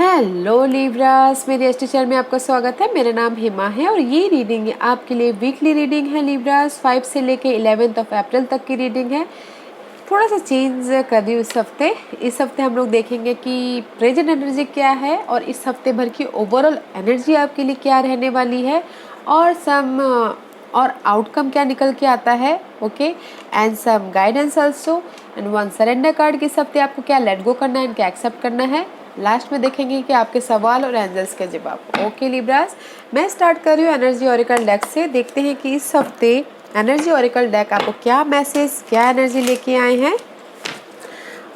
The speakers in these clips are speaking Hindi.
हेलो लिब्रास, मेरे एस चैनल में आपका स्वागत है। मेरा नाम हिमा है और ये रीडिंग है आपके लिए वीकली रीडिंग है। लिब्रास 5 से लेके 11 अप्रैल तक की रीडिंग है। थोड़ा सा चेंज कर रही हूँ इस हफ्ते हम लोग देखेंगे कि प्रेजेंट एनर्जी क्या है और इस हफ्ते भर की ओवरऑल एनर्जी आपके लिए क्या रहने वाली है और और आउटकम क्या निकल के आता है। Okay, and some guidance also and one surrender card कि इस हफ्ते आपको क्या लेट गो करना है एंड क्या एक्सेप्ट करना है। लास्ट में देखेंगे कि आपके सवाल और एंजल्स के जवाब। ओके लिब्रास, मैं स्टार्ट कर रही हूँ एनर्जी ओरेकल डेक से। देखते हैं कि इस हफ्ते एनर्जी ओरेकल डेक आपको क्या मैसेज, क्या एनर्जी लेके आए हैं।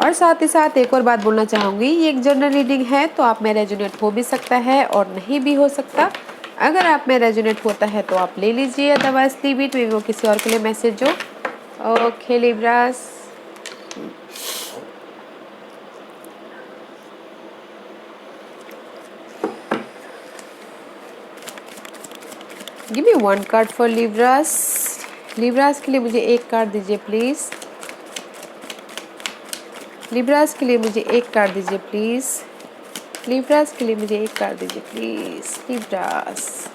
और साथ ही साथ एक और बात बोलना चाहूँगी, ये एक जनरल रीडिंग है तो आप में रेजोनेट हो भी सकता है और नहीं भी हो सकता। अगर आप में रेजोनेट होता है तो आप ले लीजिए, अदरवाइज लीव इट, वो किसी और के लिए मैसेज हो। Okay Libras, give me one card for Libras. Libras के लिए मुझे एक कार्ड दीजिए प्लीज। लिब्रास के लिए मुझे एक कार्ड दीजिए प्लीज। लिब्रास के लिए मुझे एक कार्ड दीजिए प्लीज। लिब्रास,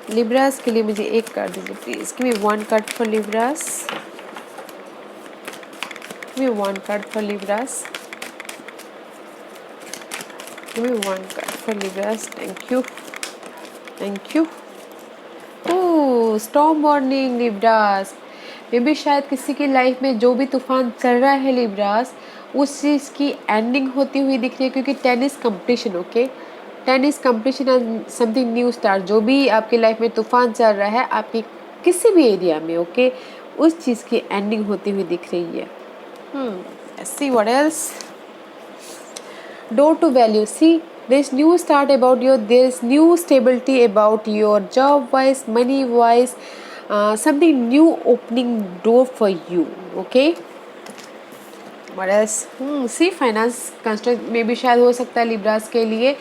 लिब्रास के लिए मुझे एक कार्ड दीजिए please. Give me one card for Libras. Give me one card for Libras. Give me one card for Libras. Thank you, thank you. Oh, storm warning Libras. मे भी शायद किसी की लाइफ में जो भी तूफान चल रहा है लिब्रास, उस चीज़ की एंडिंग होती हुई दिख रही है, क्योंकि tennis competition, okay, tennis competition and something new start. जो भी आपकी लाइफ में तूफान चल रहा है आपकी किसी भी एरिया में, ओके, उस चीज़ की एंडिंग होती हुई दिख रही है। See what else. Door to value. See, there is new start about your, there is new stability about your job wise, money wise, something new opening door for you. Okay, what else? See, finance construct में भी शायद हो सकता है लिब्रास के लिए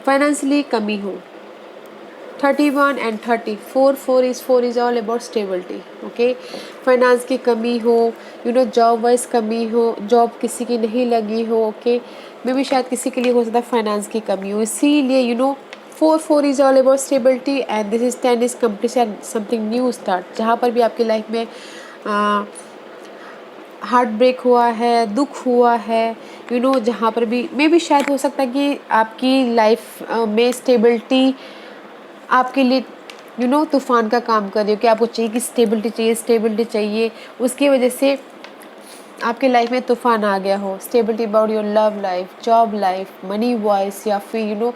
फाइनेंशियली कमी हो। 31 and 34, 4 is all about stability. Okay, finance की कमी हो, जॉब वाइज कमी हो, जॉब किसी की नहीं लगी हो। ओके, मे भी शायद किसी के लिए हो सकता है फाइनेंस की कमी हो, इसीलिए 4 is all about stability and this is 10 is completion something new start. जहाँ पर भी आपकी लाइफ में हार्ट ब्रेक हुआ है, दुख हुआ है, जहाँ पर भी मे भी शायद हो सकता है कि आपकी लाइफ में स्टेबिलिटी आपके लिए तूफान का काम कर रही हो कि आपको चाहिए कि स्टेबिलिटी चाहिए, स्टेबिलिटी चाहिए, उसकी वजह से आपके लाइफ में तूफान आ गया हो। Stability about your love life, job life, money wise, या फिर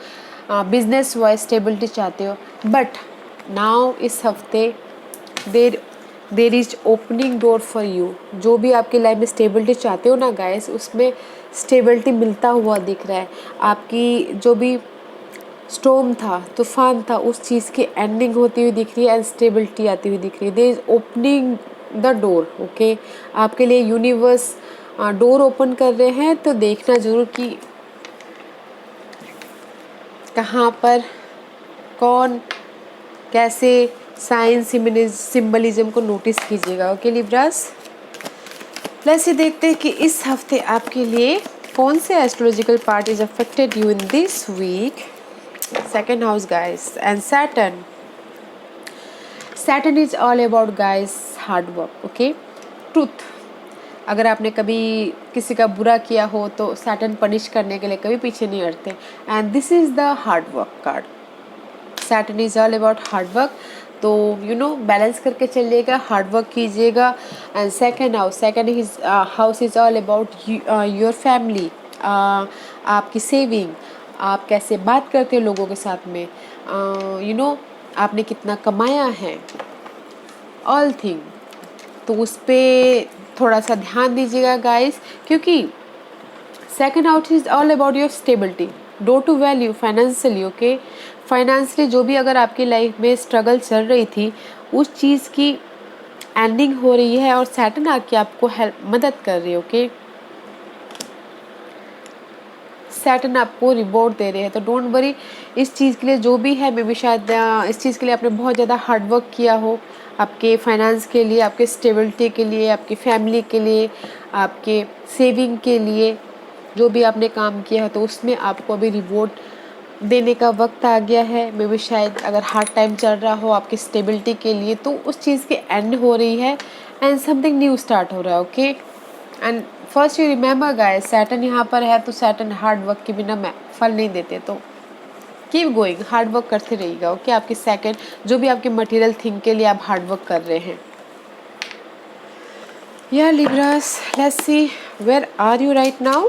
बिजनेस वाइज स्टेबिलिटी चाहते हो। बट नाउ इस हफ्ते there is opening door for you. जो भी आपकी लाइफ में स्टेबिलिटी चाहते हो ना गाइस, उसमें स्टेबिलिटी मिलता हुआ दिख रहा है। आपकी जो भी स्टॉर्म था, तूफान था, उस चीज़ की एंडिंग होती हुई दिख रही है एंड स्टेबिलिटी आती हुई दिख रही है। There is opening the door. Okay, आपके लिए यूनिवर्स डोर ओपन कर रहे हैं, तो देखना जरूर कि कहाँ पर, कौन, कैसे, साइंस सिंबलिज्म को नोटिस कीजिएगा। ओके लिब्रास, वैसे देखते हैं कि इस हफ्ते आपके लिए कौन से astrological part is affected you in this week. Second house guys, and Saturn is all about guys hard work. Okay, truth। अगर आपने कभी किसी का बुरा किया हो तो Saturn पनिश करने के लिए कभी पीछे नहीं हटते। And this is the hard work card. Saturn is all about hard work, तो बैलेंस करके चलिएगा, हार्ड वर्क कीजिएगा। And second house is all about your family, आपकी सेविंग, आप कैसे बात करते हो लोगों के साथ में, आपने कितना कमाया है, ऑल थिंग। तो उस पर थोड़ा सा ध्यान दीजिएगा गाइस, क्योंकि second house is all about your stability, door to value financially. Okay, financially जो भी अगर आपकी लाइफ में स्ट्रगल चल रही थी, उस चीज़ की एंडिंग हो रही है और सैटर्न आके आपको मदद कर रही है। ओके, सैटर्न आपको रिवॉर्ड दे रहे हैं, तो डोंट वरी इस चीज़ के लिए। जो भी है, मे भी शायद इस चीज़ के लिए आपने बहुत ज़्यादा हार्ड वर्क किया हो, आपके फाइनेंस के लिए, आपके स्टेबिलिटी के लिए, आपकी फैमिली के लिए, आपके सेविंग के लिए, जो भी आपने काम किया है तो उसमें आपको अभी रिवॉर्ड देने का वक्त आ गया है। मे बी शायद अगर हार्ड टाइम चल रहा हो आपकी स्टेबिलिटी के लिए तो उस चीज़ की एंड हो रही है एंड समथिंग न्यू स्टार्ट हो रहा है। Okay, and first you remember guys, Saturn यहाँ पर है तो सैटर्न हार्ड वर्क के बिना फल नहीं देते, तो कीप गोइंग, हार्ड वर्क करते रहिएगा। ओके, आपकी सेकंड जो भी आपके मटेरियल थिंग के लिए आप हार्ड वर्क कर रहे हैं। या Libras, let's see where are you right now,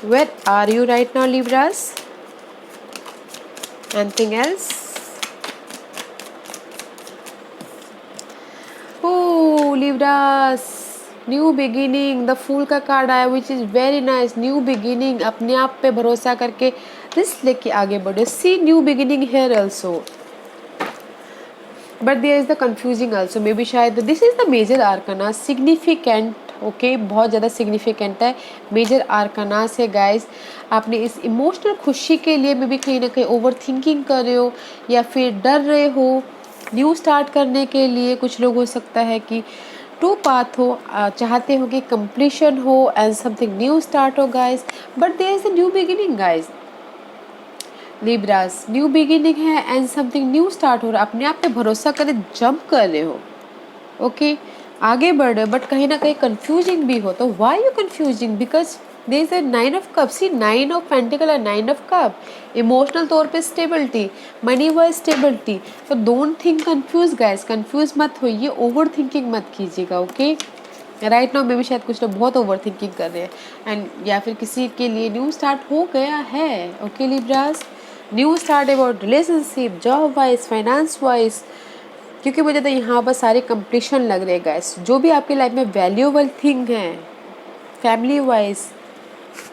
where are you right now Libras? Anything else? Oh Libras, new beginning, the fool का कार्ड आया which is very nice. New beginning, अपने आप पे भरोसा करके रिस्क लेके आगे बढ़े। See new beginning here also, but there is the confusing also. Maybe शायद this is the major arcana, significant. Okay, बहुत ज़्यादा सिग्निफिकेंट है, मेजर आर्कना से गाइज। आपने इस इमोशनल खुशी के लिए मे बी कहीं ना कहीं ओवर थिंकिंग कर रहे हो या फिर डर रहे हो न्यू स्टार्ट करने के लिए। कुछ लोग हो सकता है कि टू पाथ हो, चाहते हो कि कंप्लीशन हो एंड समथिंग न्यू स्टार्ट हो guys, but there is a new beginning guys. Libras, new beginning है एंड समथिंग न्यू स्टार्ट हो रहा है। अपने आप पे भरोसा करे, जंप कर रहे हो। ओके, आगे बढ़ रहे हो, बट कहीं ना कहीं कंफ्यूजिंग भी हो। तो why you confusing? Because there is a 9 of cup. See 9 of pentacle और 9 ऑफ कप, इमोशनल तौर पे स्टेबिलिटी, मनी वाइज स्टेबिलिटी। तो don't think confuse guys, confuse मत होइए, ओवर थिंकिंग मत कीजिएगा। ओके, राइट नाउ मे भी शायद कुछ लोग बहुत ओवर थिंकिंग कर रहे हैं एंड या फिर किसी के लिए न्यू स्टार्ट हो गया है। Okay Libras, new start about relationship, job wise, finance wise, क्योंकि मुझे तो यहाँ पर सारे कंप्लीशन लग रहे हैं गाइस। जो भी आपकी लाइफ में वैल्यूएबल थिंग है फैमिली वाइज,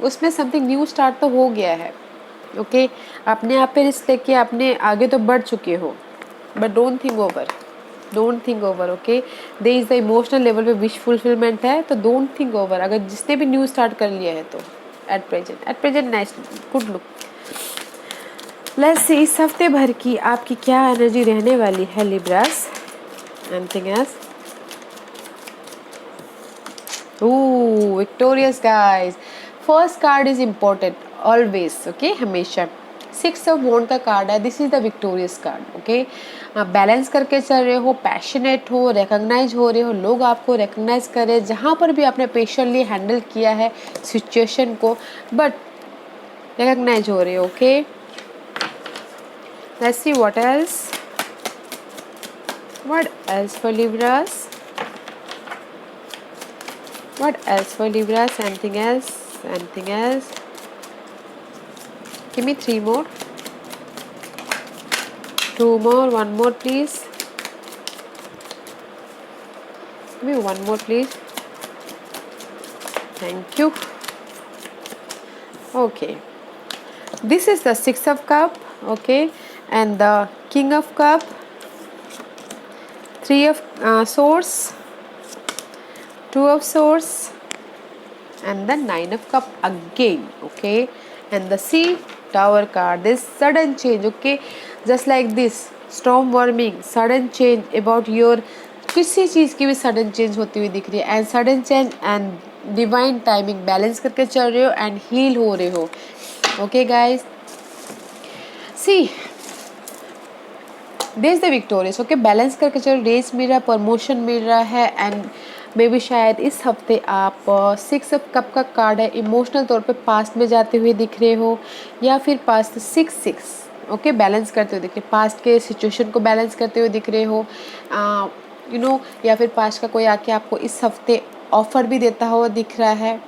उसमें समथिंग न्यू स्टार्ट तो हो गया है। ओके, अपने आप पे रिस्क लेके अपने आगे तो बढ़ चुके हो, but don't think over, don't think over. Okay, they is the emotional level पे विश फुलफिलमेंट है, तो डोंट थिंक ओवर। अगर जिसने भी न्यू स्टार्ट कर लिया है तो at present nice, good look. Let's see इस हफ्ते भर की आपकी क्या एनर्जी रहने वाली है Libras. Anything else? Oh, victorious guys, first card is important always. Okay, हमेशा 6 ऑफ वॉन्ड का कार्ड है, this is the victorious card. Okay, आप बैलेंस करके चल रहे हो, पैशनेट हो, रिकॉग्नाइज हो रहे हो, लोग आपको रिकॉग्नाइज करें जहाँ पर भी आपने पेशेंटली हैंडल किया है सिचुएशन को, बट रिकॉग्नाइज हो रहे हो। Okay, let's see what else for Libras, anything else? Give me 3 more, 2 more, 1 more please, give me 1 more please, thank you. Okay, this is the 6 of cup. Okay, and the king of cup, 3 of swords, 2 of swords, and the 9 of cup again. Okay, and the sea tower card, this sudden change. Okay, just like this storm warming, sudden change about your, किसी चीज़ की भी सडन चेंज होती हुई दिख रही है, and sudden change and divine timing, balance करके चल रहे हो एंड हील हो रहे हो। ओके गाइज, सी देश द विक्टोरियस। ओके, बैलेंस करके चलो, रेस मिल रहा है, प्रमोशन मिल रहा है एंड मे बी शायद इस हफ्ते आप 6 ऑफ कप का कार्ड है, इमोशनल तौर पे पास्ट में जाते हुए दिख रहे हो या फिर पास्ट 6 ओके बैलेंस करते हुए दिख रहे, पास्ट के सिचुएशन को बैलेंस करते हुए दिख रहे हो यू नो, या फिर पास्ट का कोई आके आपको इस हफ्ते ऑफर भी देता हुआ दिख रहा है।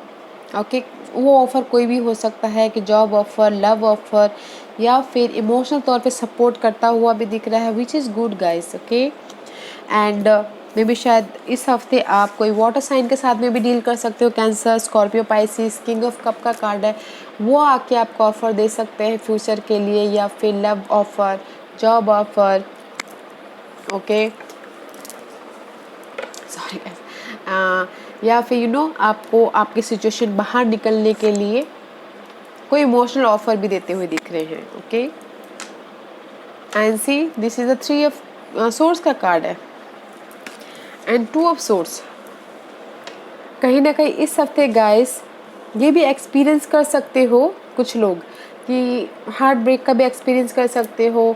ओके, वो ऑफ़र कोई भी हो सकता है कि जॉब ऑफ़र, लव ऑफ़र या फिर इमोशनल तौर पे सपोर्ट करता हुआ भी दिख रहा है, which is good guys. Okay, and may be शायद इस हफ्ते आप कोई वाटर साइन के साथ में भी डील कर सकते हो, cancer, Scorpio, Pisces. King of cup का कार्ड है, वो आके आपको ऑफ़र दे सकते हैं फ्यूचर के लिए या फिर love offer, job offer. Okay, sorry guys, या फिर यू नो आपको आपकी सिचुएशन बाहर निकलने के लिए कोई इमोशनल ऑफर भी देते हुए दिख रहे हैं। Okay, and see this is the 3 of source का कार्ड है एंड 2 ऑफ सोर्स। कहीं ना कहीं इस हफ्ते गाइस ये भी एक्सपीरियंस कर सकते हो कुछ लोग कि हार्ट ब्रेक का भी एक्सपीरियंस कर सकते हो।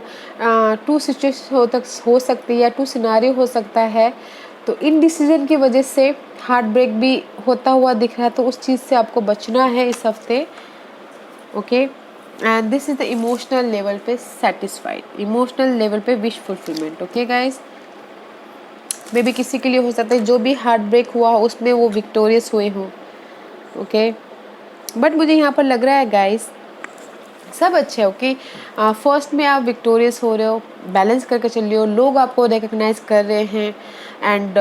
टू सिचुएशन हो सकती है या टू सिनारियो हो सकता है। तो इन डिसीजन की वजह से हार्ट ब्रेक भी होता हुआ दिख रहा है, तो उस चीज़ से आपको बचना है इस हफ्ते। Okay, and this is the emotional level पे सेटिस्फाइड, इमोशनल लेवल पे wish fulfilment. Okay guys, may be किसी के लिए हो सकता है जो भी हार्ट ब्रेक हुआ हो उसमें वो विक्टोरियस हुए हों। ओके, बट मुझे यहाँ पर लग रहा है गाइस सब अच्छे है। ओके, फर्स्ट में आप विक्टोरियस हो रहे हो, बैलेंस करके चल रहे हो, लोग आपको रिकग्नाइज कर रहे हैं। एंड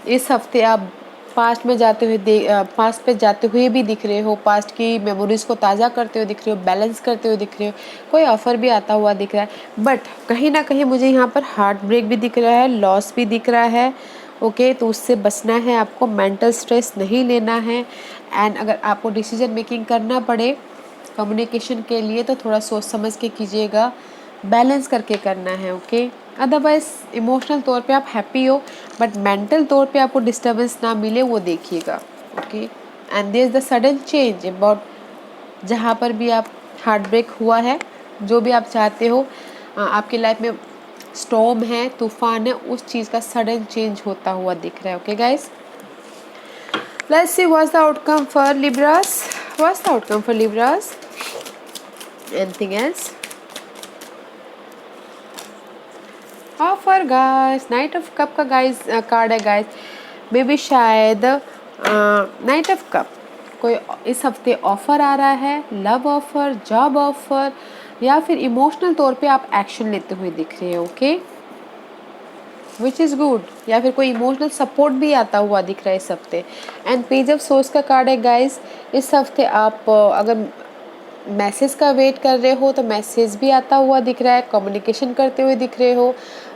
इस हफ्ते आप पास्ट में जाते हुए पास्ट पे जाते हुए भी दिख रहे हो, पास्ट की मेमोरीज को ताज़ा करते हुए दिख रहे हो, बैलेंस करते हुए दिख रहे हो, कोई ऑफर भी आता हुआ दिख रहा है। बट कहीं ना कहीं मुझे यहाँ पर हार्ट ब्रेक भी दिख रहा है, लॉस भी दिख रहा है। ओके, तो उससे बचना है आपको, मेंटल स्ट्रेस नहीं लेना है। एंड अगर आपको डिसीजन मेकिंग करना पड़े कम्युनिकेशन के लिए तो थोड़ा सोच समझ के कीजिएगा, बैलेंस करके करना है। ओके, अदरवाइज इमोशनल तौर पे आप हैप्पी हो बट मेंटल तौर पे आपको डिस्टर्बेंस ना मिले वो देखिएगा। Okay, and there is the sudden change about, जहाँ पर भी आप हार्ट ब्रेक हुआ है, जो भी आप चाहते हो आपकी लाइफ में स्टॉर्म है, तूफान है, उस चीज़ का सडन चेंज होता हुआ दिख रहा है। Okay guys, let's see what's the outcome for Libras. What's the outcome for Libras? Anything else? Offer guys, night of cup का गाइस कार्ड है गाइस। मे बी शायद नाइट ऑफ कप कोई इस हफ्ते ऑफर आ रहा है, लव ऑफर, जॉब ऑफर, या फिर इमोशनल तौर पे आप एक्शन लेते हुए दिख रहे हो। ओके, विच इज़ गुड, या फिर कोई इमोशनल सपोर्ट भी आता हुआ दिख रहा है इस हफ्ते। एंड पेज ऑफ सोर्स का कार्ड है गाइस। इस हफ्ते आप अगर मैसेज का वेट कर रहे हो तो मैसेज भी आता हुआ दिख रहा है, कम्युनिकेशन करते हुए दिख रहे हो,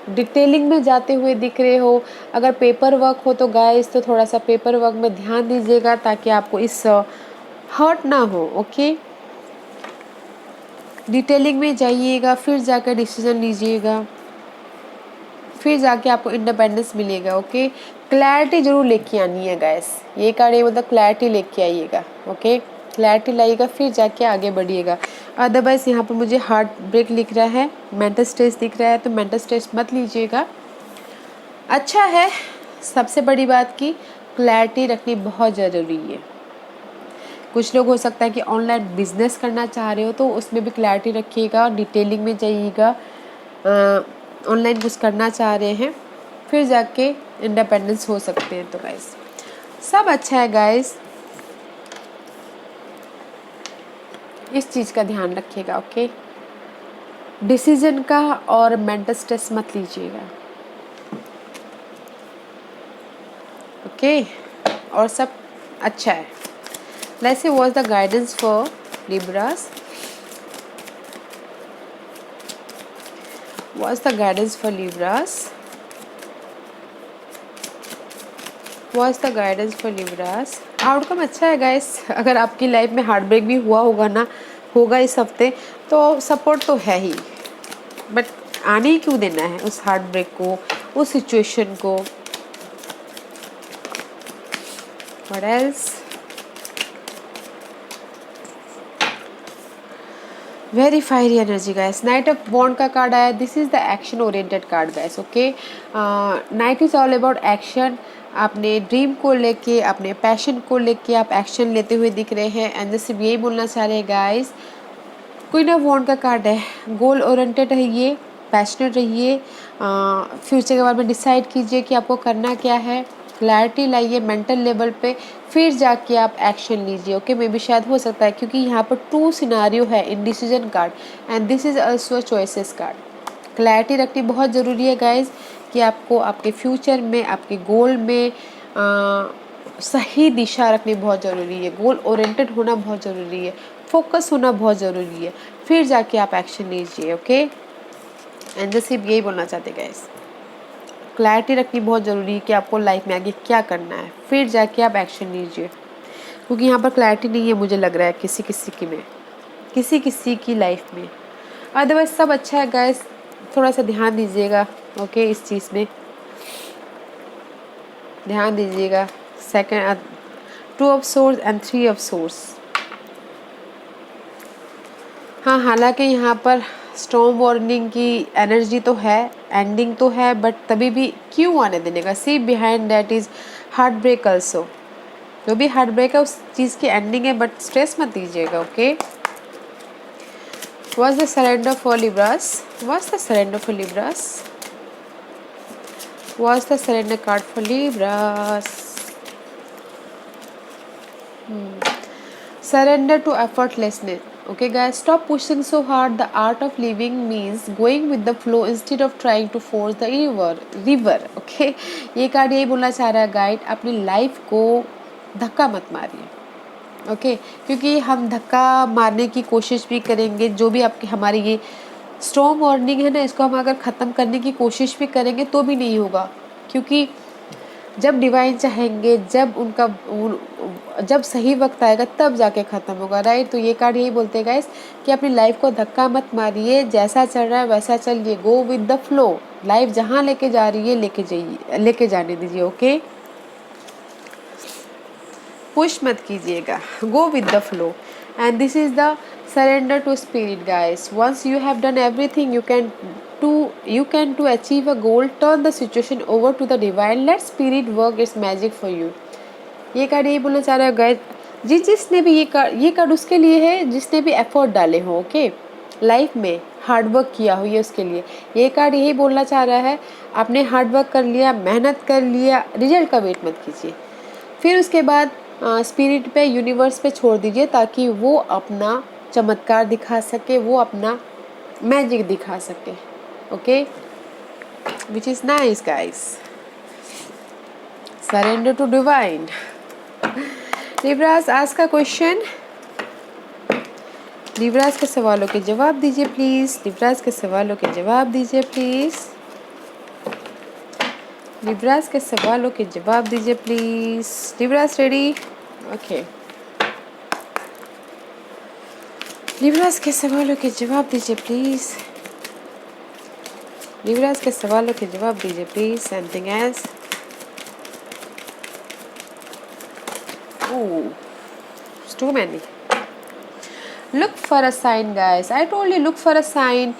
डिटेलिंग में जाते हुए दिख रहे हो। अगर पेपर वर्क हो तो गाइस तो थोड़ा सा पेपर वर्क में ध्यान दीजिएगा ताकि आपको इस हर्ट ना हो। ओके, डिटेलिंग में जाइएगा, फिर जाकर डिसीजन लीजिएगा, फिर जाके आपको इंडिपेंडेंस मिलेगा। ओके, क्लैरिटी जरूर लेके आनी है गाइस, ये कार्ड मतलब क्लैरिटी लेके आइएगा। ओके, क्लैरिटी लाइएगा फिर जाके आगे बढ़िएगा। अदरवाइज यहाँ पर मुझे हार्ट ब्रेक लिख रहा है, मेंटल स्ट्रेस दिख रहा है, तो मेंटल स्ट्रेस मत लीजिएगा। अच्छा है, सबसे बड़ी बात की क्लैरिटी रखनी बहुत ज़रूरी है। कुछ लोग हो सकता है कि ऑनलाइन बिजनेस करना चाह रहे हो तो उसमें भी क्लैरिटी रखिएगा, डिटेलिंग में जाइएगा। ऑनलाइन कुछ करना चाह रहे हैं फिर जाके इंडिपेंडेंस हो सकते हैं। तो गाइस सब अच्छा है गाइस, इस चीज़ का ध्यान रखिएगा। ओके, डिसीजन का और मेंटल स्ट्रेस मत लीजिएगा। ओके, और सब अच्छा है। Let's see what's the guidance for Libras. What's the guidance for Libras? What's the guidance for Libras? Outcome अच्छा है गाइस। अगर आपकी लाइफ में हार्ट ब्रेक भी हुआ होगा इस हफ्ते तो सपोर्ट तो है ही, बट आने ही क्यों देना है उस हार्ट ब्रेक को, उस सिचुएशन को। What else? Very fiery energy guys. Night of bond का कार्ड आया, this is the action oriented card guys. Okay, night is all about action. अपने ड्रीम को लेके, अपने पैशन को लेके आप एक्शन लेते हुए दिख रहे हैं। एंड जैसे यही बोलना चाह रहे हैं गाइस, क्वीन ऑफ वॉन्ड का कार्ड है, गोल ओरिएंटेड रहिए, पैशनेट रहिए, फ्यूचर के बारे में डिसाइड कीजिए कि आपको करना क्या है, क्लैरिटी लाइए मेंटल लेवल पे, फिर जाके आप एक्शन लीजिए। ओके, मे भी शायद हो सकता है क्योंकि यहाँ पर 2 सिनारियो है in decision card and this is also choices card. Clarity रखनी बहुत ज़रूरी है गाइज कि आपको आपके फ्यूचर में, आपके गोल में सही दिशा रखनी बहुत ज़रूरी है, गोल ओरिएंटेड होना बहुत ज़रूरी है, फोकस होना बहुत ज़रूरी है, फिर जाके आप एक्शन लीजिए। ओके, एंड जैसे यही बोलना चाहते गाइस, क्लैरिटी रखनी बहुत ज़रूरी है कि आपको लाइफ में आगे क्या करना है, फिर जाके आप एक्शन लीजिए। क्योंकि यहाँ पर क्लैरिटी नहीं है मुझे लग रहा है किसी किसी की लाइफ में। अदरवाइज सब अच्छा है गाइस, थोड़ा सा ध्यान दीजिएगा। ओके, इस चीज़ में ध्यान दीजिएगा। Second two of source and three of source. हाँ, हालांकि यहाँ पर स्टॉर्म वार्निंग की एनर्जी तो है, एंडिंग तो है, बट तभी भी क्यों आने देने का, see behind that is heart break also. जो भी हार्ट ब्रेक है उस चीज़ की एंडिंग है, बट स्ट्रेस मत दीजिएगा, okay. What's the surrender for Libras? What's the surrender for Libras? What's the surrender card for Libras? Surrender to effortlessness. Okay guys, stop pushing so hard. The art of living means going with the flow instead of trying to force the river. Okay, ये कार्ड यही बोलना चाह रहा है गाइड, अपनी लाइफ को धक्का मत मारिए, ओके क्योंकि हम धक्का मारने की कोशिश भी करेंगे, जो भी आपकी हमारी ये स्टॉर्म वार्निंग है ना, इसको हम अगर ख़त्म करने की कोशिश भी करेंगे तो भी नहीं होगा, क्योंकि जब डिवाइन चाहेंगे, जब सही वक्त आएगा तब जाके ख़त्म होगा, राइट। तो ये कार्ड यही बोलते हैं गाइस कि अपनी लाइफ को धक्का मत मारिए, जैसा चल रहा है वैसा चलिए, go with the flow. Life जहाँ लेके जा रही है लेके जाने दीजिए, ओके। पुश मत कीजिएगा, go with the flow and this is the surrender to spirit guys. Once you have done everything you can to achieve a goal, turn the situation over to the divine, let spirit work its magic for you. ये कार्ड यही बोलना चाह रहा है गाइस, जिसने भी ये कार्ड उसके लिए है जिसने भी एफर्ट डाले हो, ओके, लाइफ में हार्ड वर्क किया हो, ये उसके लिए ये कार्ड यही बोलना चाह रहा है। आपने हार्ड वर्क कर लिया, मेहनत कर लिया, रिजल्ट का वेट मत कीजिए, फिर उसके बाद स्पिरिट पे, यूनिवर्स पे छोड़ दीजिए ताकि वो अपना चमत्कार दिखा सके, वो अपना मैजिक दिखा सके, okay, which is nice guys. Surrender to divine. Libras आज का क्वेश्चन, लिब्रास के सवालों के जवाब दीजिए प्लीज़, लिब्रास के सवालों के जवाब दीजिए प्लीज़, लिब्रास के सवालों के जवाब दीजिए please. Libras ready, okay. Libras के सवालों के जवाब दीजिए प्लीज़, लिब्रास के सवालों के जवाब दीजिए please. Something else, too many. Look for a sign guys, I told you, look for a sign.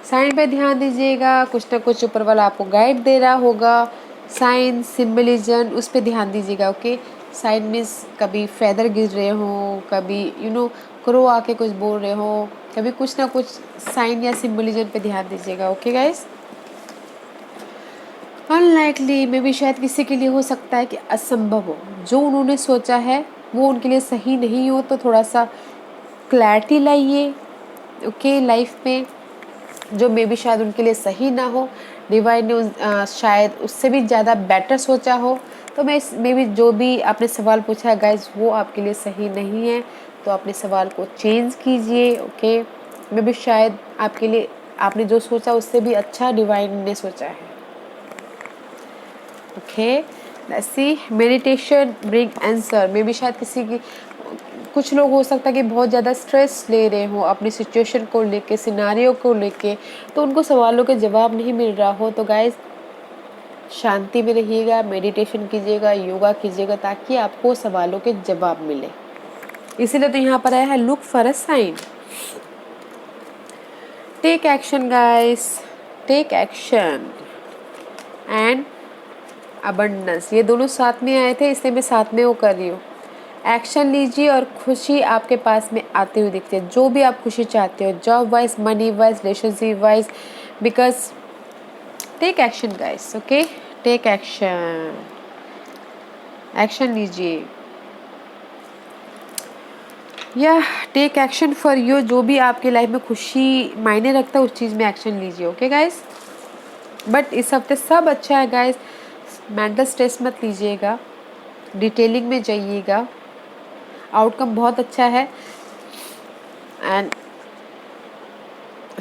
Sign पे ध्यान दीजिएगा, कुछ ना कुछ ऊपर वाला आपको गाइड दे रहा होगा, साइन, सिम्बलिज्म, उस पर ध्यान दीजिएगा, ओके। साइन मीन्स कभी फेदर गिर रहे हो, कभी क्रो आके कुछ बोल रहे हो, कभी कुछ ना कुछ साइन या सिम्बलिज्म पे ध्यान दीजिएगा, ओके गाइस। अनलाइकली में भी शायद किसी के लिए हो सकता है कि असंभव हो, जो उन्होंने सोचा है वो उनके लिए सही नहीं हो, तो थोड़ा सा क्लैरिटी लाइए, ओके, लाइफ में जो मे बी शायद उनके लिए सही ना हो, डिवाइन ने शायद उससे भी ज़्यादा बेटर सोचा हो। तो मैं मे बी जो भी आपने सवाल पूछा है गाइज वो आपके लिए सही नहीं है, तो अपने सवाल को चेंज कीजिए, ओके। मे बी शायद आपके लिए आपने जो सोचा उससे भी अच्छा डिवाइन ने सोचा है, okay. Let's see, meditation bring answer. May be शायद किसी की, कुछ लोग हो सकता है कि बहुत ज़्यादा स्ट्रेस ले रहे हो अपनी सिचुएशन को लेके, सिनारियो को लेके, तो उनको सवालों के जवाब नहीं मिल रहा हो, तो गाइज शांति में रहिएगा, मेडिटेशन कीजिएगा, योगा कीजिएगा, ताकि आपको सवालों के जवाब मिले। इसीलिए तो यहाँ पर आया है look for a sign. Take action guys, take action and abundance, ये दोनों साथ में आए थे, इसलिए मैं साथ में वो कर रही हूँ। एक्शन लीजिए और खुशी आपके पास में आते हुए दिखती है, जो भी आप खुशी चाहते हो, job wise, money wise, relationship wise, because take action guys, okay, take action, action लीजिए, या टेक एक्शन फॉर यू, जो भी आपकी लाइफ में खुशी मायने रखता है उस चीज़ में एक्शन लीजिए, ओके गाइस। बट इस हफ्ते सब अच्छा है गाइस, मेंटल स्ट्रेस मत लीजिएगा, डिटेलिंग में जाइएगा, आउटकम बहुत अच्छा है। And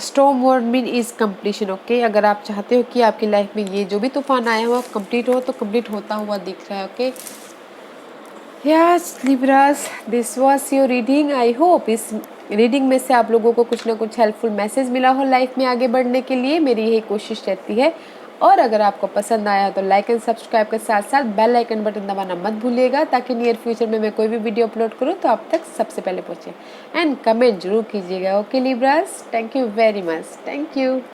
storm warning is completion, okay. अगर आप चाहते हो कि आपकी लाइफ में ये जो भी तूफान आया हुआ कंप्लीट हो, तो कंप्लीट होता हुआ दिख रहा है, okay. Yes Libras, this was your reading. I hope इस रीडिंग में से आप लोगों को कुछ ना कुछ हेल्पफुल मैसेज मिला हो लाइफ में आगे बढ़ने के लिए, मेरी यही कोशिश रहती है। और अगर आपको पसंद आया तो लाइक एंड सब्सक्राइब के साथ साथ बेल आइकन बटन दबाना मत भूलिएगा, ताकि नियर फ्यूचर में मैं कोई भी वीडियो अपलोड करूँ तो आप तक सबसे पहले पहुँचे। एंड कमेंट जरूर कीजिएगा। Okay Libras, thank you very much, thank you.